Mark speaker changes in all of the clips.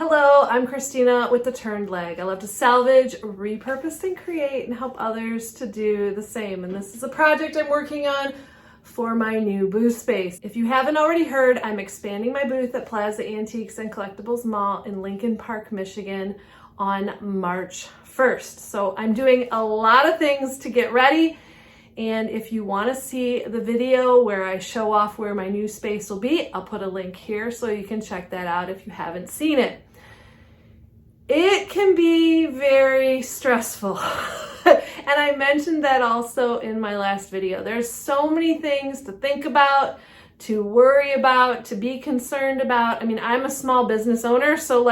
Speaker 1: Hello, I'm Christina with The Turned Leg. I love to salvage, repurpose, and create and help others to do the same. And this is a project I'm working on for my new booth space. If you haven't already heard, I'm expanding my booth at Plaza Antiques and Collectibles Mall in Lincoln Park, Michigan on March 1st. So I'm doing a lot of things to get ready. And if you want to see the video where I show off where my new space will be, I'll put a link here so you can check that out if you haven't seen it. It can be very stressful. And I mentioned that also in my last video. There's so many things to think about, to worry about, to be concerned about. I mean, I'm a small business owner, so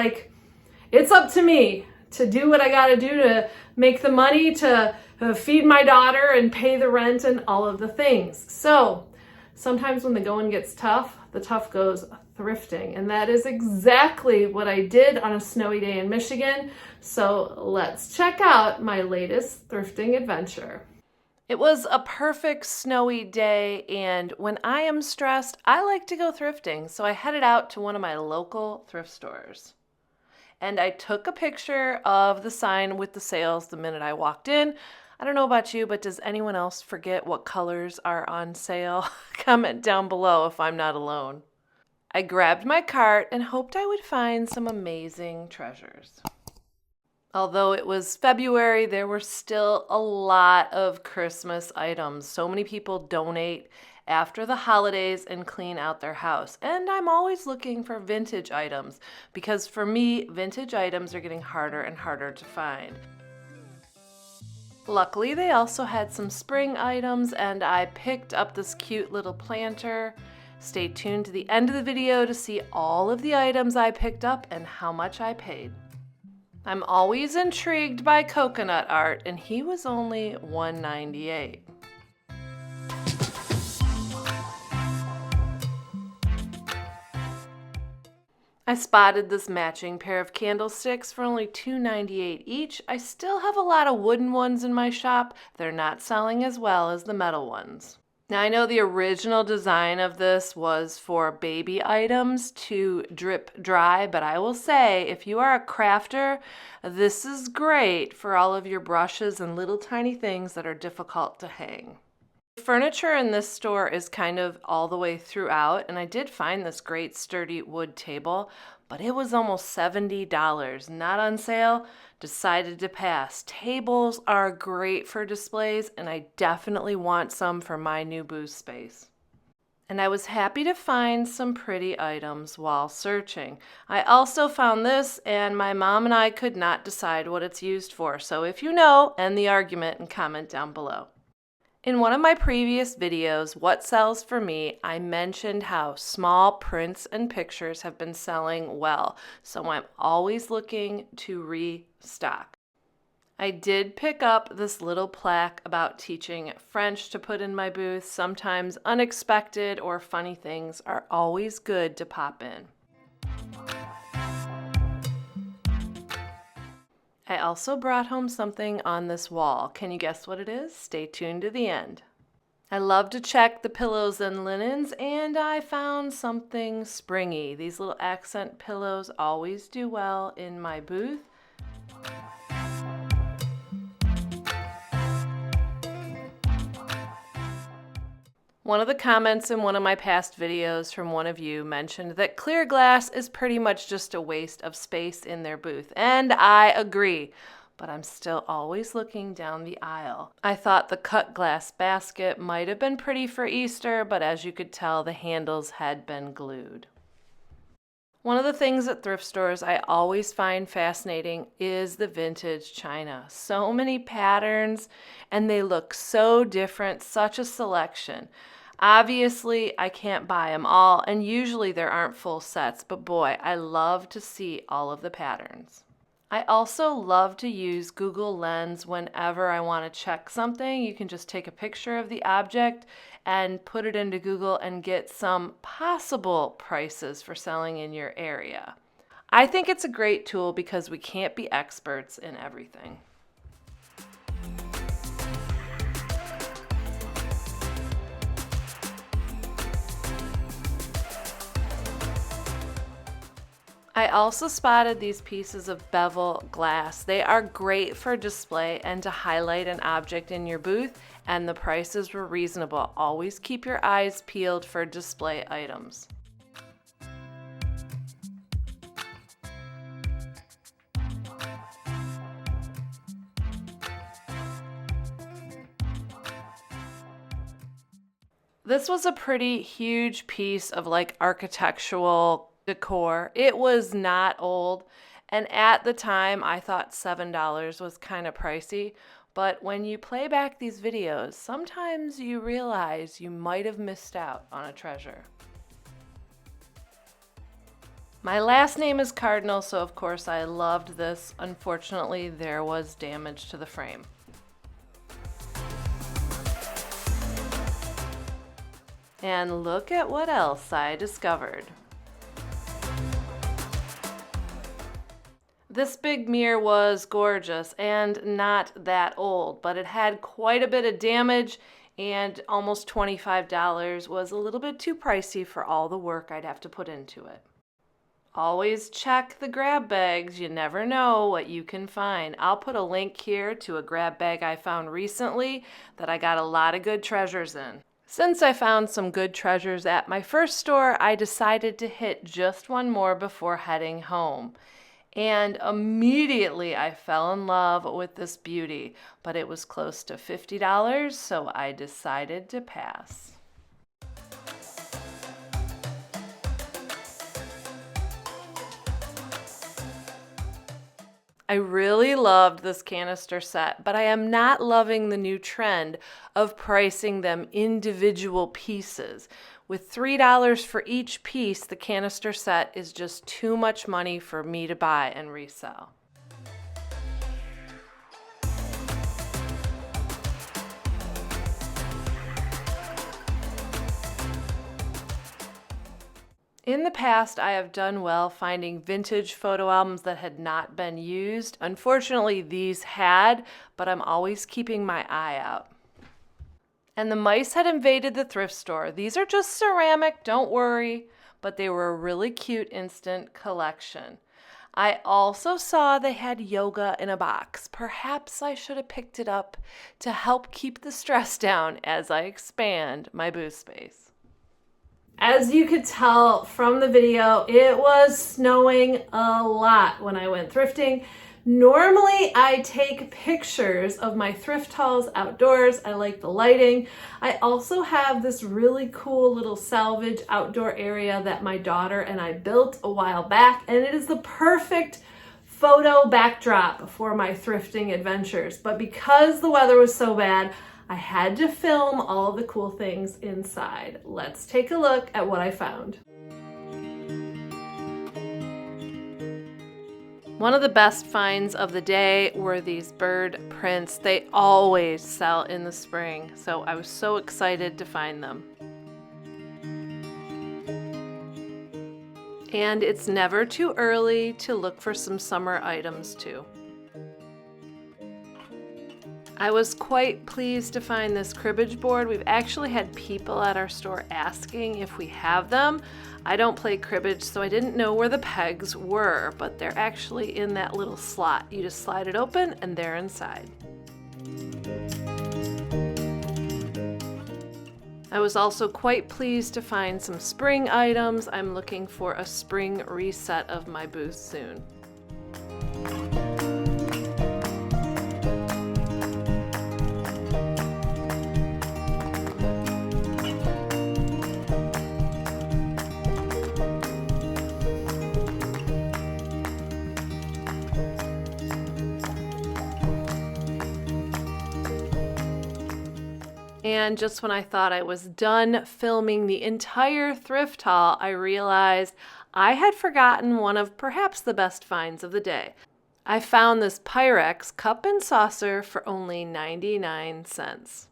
Speaker 1: it's up to me to do what I gotta do to make the money to feed my daughter and pay the rent and all of the things. So sometimes when the going gets tough, the tough goes thrifting. And that is exactly what I did on a snowy day in Michigan. So let's check out my latest thrifting adventure. It was a perfect snowy day, and when I am stressed, I like to go thrifting. So I headed out to one of my local thrift stores. And I took a picture of the sign with the sales the minute I walked in. I don't know about you, but does anyone else forget what colors are on sale? Comment down below if I'm not alone. I grabbed my cart and hoped I would find some amazing treasures. Although it was February, there were still a lot of Christmas items. So many people donate after the holidays and clean out their house. And I'm always looking for vintage items because for me, vintage items are getting harder and harder to find. Luckily, they also had some spring items and I picked up this cute little planter. Stay tuned to the end of the video to see all of the items I picked up and how much I paid. I'm always intrigued by coconut art, and he was only $1.98. I spotted this matching pair of candlesticks for only $2.98 each. I still have a lot of wooden ones in my shop. They're not selling as well as the metal ones. Now I know the original design of this was for baby items to drip dry, but I will say if you are a crafter, this is great for all of your brushes and little tiny things that are difficult to hang. Furniture in this store is kind of all the way throughout, and I did find this great sturdy wood table, but it was almost $70, not on sale. Decided to pass. Tables are great for displays, and I definitely want some for my new booth space. And I was happy to find some pretty items while searching. I also found this, and my mom and I could not decide what it's used for, so if you know, end the argument and comment down below. In one of my previous videos, What Sells for Me, I mentioned how small prints and pictures have been selling well, so I'm always looking to restock. I did pick up this little plaque about teaching French to put in my booth. Sometimes unexpected or funny things are always good to pop in. I also brought home something on this wall. Can you guess what it is? Stay tuned to the end. I love to check the pillows and linens, and I found something springy. These little accent pillows always do well in my booth. One of the comments in one of my past videos from one of you mentioned that clear glass is pretty much just a waste of space in their booth, and I agree, but I'm still always looking down the aisle. I thought the cut glass basket might have been pretty for Easter, but as you could tell, the handles had been glued. One of the things at thrift stores I always find fascinating is the vintage china. So many patterns, and they look so different, such a selection. Obviously, I can't buy them all, and usually there aren't full sets, but boy, I love to see all of the patterns. I also love to use Google Lens whenever I want to check something. You can just take a picture of the object and put it into Google and get some possible prices for selling in your area. I think it's a great tool because we can't be experts in everything. I also spotted these pieces of bevel glass. They are great for display and to highlight an object in your booth, and the prices were reasonable. Always keep your eyes peeled for display items. This was a pretty huge piece of like architectural decor. It was not old, and at the time I thought $7 was kind of pricey, but when you play back these videos, sometimes you realize you might have missed out on a treasure. My last name is Cardinal, so of course I loved this. Unfortunately, there was damage to the frame. And look at what else I discovered. This big mirror was gorgeous and not that old, but it had quite a bit of damage, and almost $25 was a little bit too pricey for all the work I'd have to put into it. Always check the grab bags. You never know what you can find. I'll put a link here to a grab bag I found recently that I got a lot of good treasures in. Since I found some good treasures at my first store, I decided to hit just one more before heading home. And immediately I fell in love with this beauty, but it was close to $50, so I decided to pass. I really loved this canister set, but I am not loving the new trend of pricing them individual pieces. With $3 for each piece, the canister set is just too much money for me to buy and resell. In the past, I have done well finding vintage photo albums that had not been used. Unfortunately, these had, but I'm always keeping my eye out. And the mice had invaded the thrift store. These are just ceramic, don't worry, but they were a really cute instant collection. I also saw they had yoga in a box. Perhaps I should have picked it up to help keep the stress down as I expand my booth space. As you could tell from the video, it was snowing a lot when I went thrifting. Normally, I take pictures of my thrift hauls outdoors. I like the lighting. I also have this really cool little salvage outdoor area that my daughter and I built a while back, and it is the perfect photo backdrop for my thrifting adventures. But because the weather was so bad, I had to film all the cool things inside. Let's take a look at what I found. One of the best finds of the day were these bird prints. They always sell in the spring, so I was so excited to find them. And it's never too early to look for some summer items too. I was quite pleased to find this cribbage board. We've actually had people at our store asking if we have them. I don't play cribbage, so I didn't know where the pegs were, but they're actually in that little slot. You just slide it open and they're inside. I was also quite pleased to find some spring items. I'm looking for a spring reset of my booth soon. And just when I thought I was done filming the entire thrift haul, I realized I had forgotten one of perhaps the best finds of the day. I found this Pyrex cup and saucer for only 99 cents.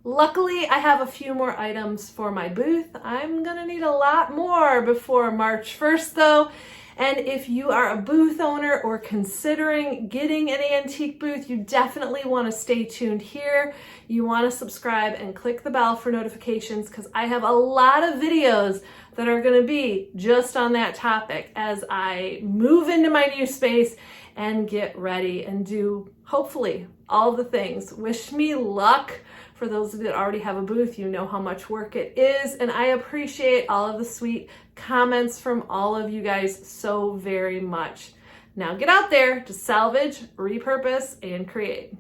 Speaker 1: Luckily, I have a few more items for my booth. I'm gonna need a lot more before March 1st though. And if you are a booth owner or considering getting an antique booth, you definitely want to stay tuned here. You want to subscribe and click the bell for notifications because I have a lot of videos that are going to be just on that topic as I move into my new space and get ready and do, hopefully, all the things. Wish me luck. For those that already have a booth, you know how much work it is, and I appreciate all of the sweet comments from all of you guys so very much. Now get out there to salvage, repurpose, and create.